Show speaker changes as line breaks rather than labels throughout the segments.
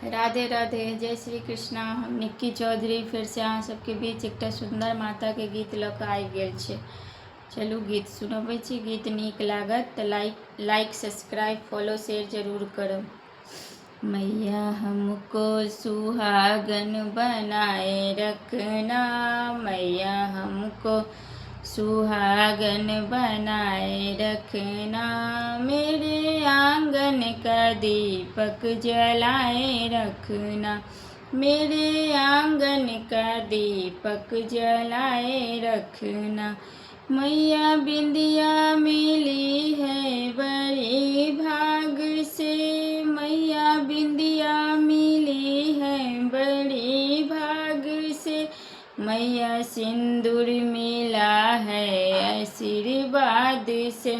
राधे राधे, जय श्री कृष्णा। हम निक्की चौधरी फिर से अहाँ सबके बीच एकटा सुंदर माता के गीत लऽ कऽ आबि गेल छै। चलू गीत सुनबै छी। गीत नीक लागत तऽ लाइक सब्सक्राइब फॉलो शेयर जरूर करब। मैया हमको सुहागन बनाए रखना, मैया हमको सुहागन बनाए रखना, मेरे आंगन का दीपक जलाए रखना, मेरे आंगन का दीपक जलाए रखना। मैया बिंदिया मिली है बड़ी भाग से, मैया बिंदिया मिली है बड़ी भाग से, मैया सिंदूर मिला है आशीर्वाद से,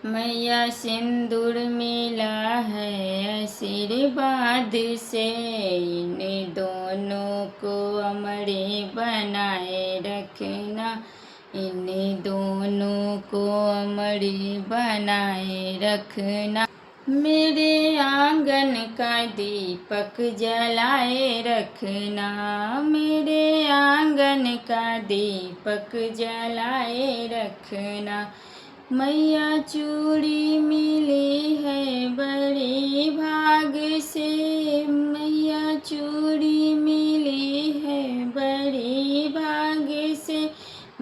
मैया सिंदूर मिला है आशीर्वाद से। इन दोनों को अमरे बनाए रखना, इन दोनों को अमरे बनाए रखना, मेरे आंगन का दीपक जलाए रखना, मेरे आंगन का दीपक जलाए रखना। मैया चूड़ी मिली है बड़ी भाग से, मैया चूड़ी मिली है बड़ी भाग से,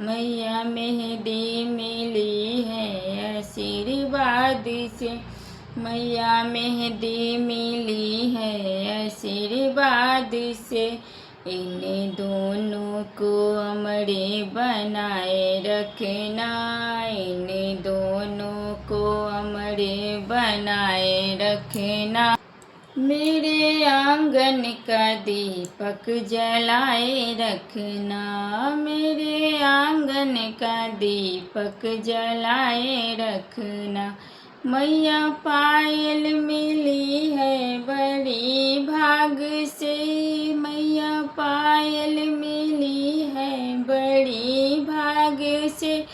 मैया मेहंदी मिली है आशीर्वाद से, मैया मेहंदी मिली है आशीर्वाद से। इन दोनों को अमरे बनाए रखना, इन दोनों को अमरे बनाए रखना, मेरे आंगन का दीपक जलाए रखना, मेरे आंगन का दीपक जलाए रखना। मैया पायल मिली है बड़ी भाग से, मैया पायल मिली है बड़ी भाग से,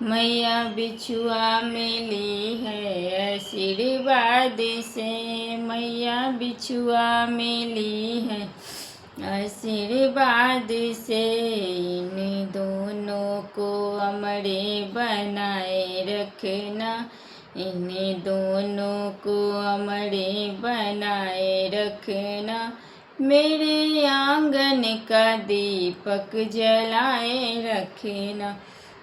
मैया बिछुआ मिली है आशीर्वाद से, मैया बिछुआ मिली है आशीर्वाद से। इन दोनों को अमरे बनाए रखना, इन दोनों को अमरे बनाए रखना, मेरे आंगन का दीपक जलाए रखना,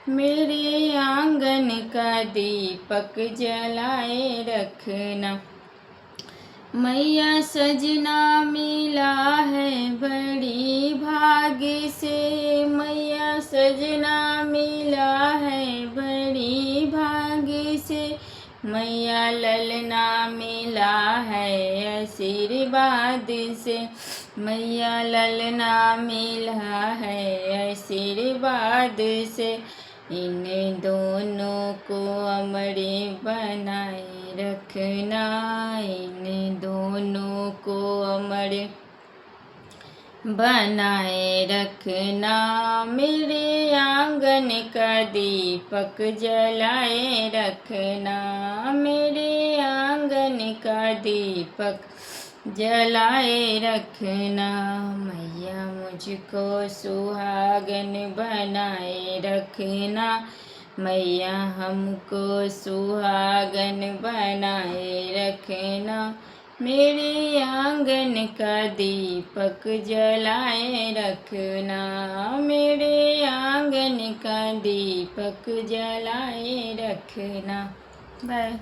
मेरे आंगन का दीपक जलाए रखना। मैया सजना मिला है बड़ी भाग से, मैया सजना मिला है बड़ी भाग से, मैया ललना मिला है आशीर्वाद से, मैया ललना मिला है आशीर्वाद से। इन दोनों को अमरे बनाए रखना, इन दोनों को अमरे बनाए रखना, मेरे आंगन का दीपक जलाए रखना, मेरे आंगन का दीपक जलाए रखना। मैया मुझको सुहागन बनाए रखना, मैया हमको सुहागन बनाए रखना, मेरे आंगन का दीपक जलाए रखना, मेरे आंगन का दीपक जलाए रखना। बाय।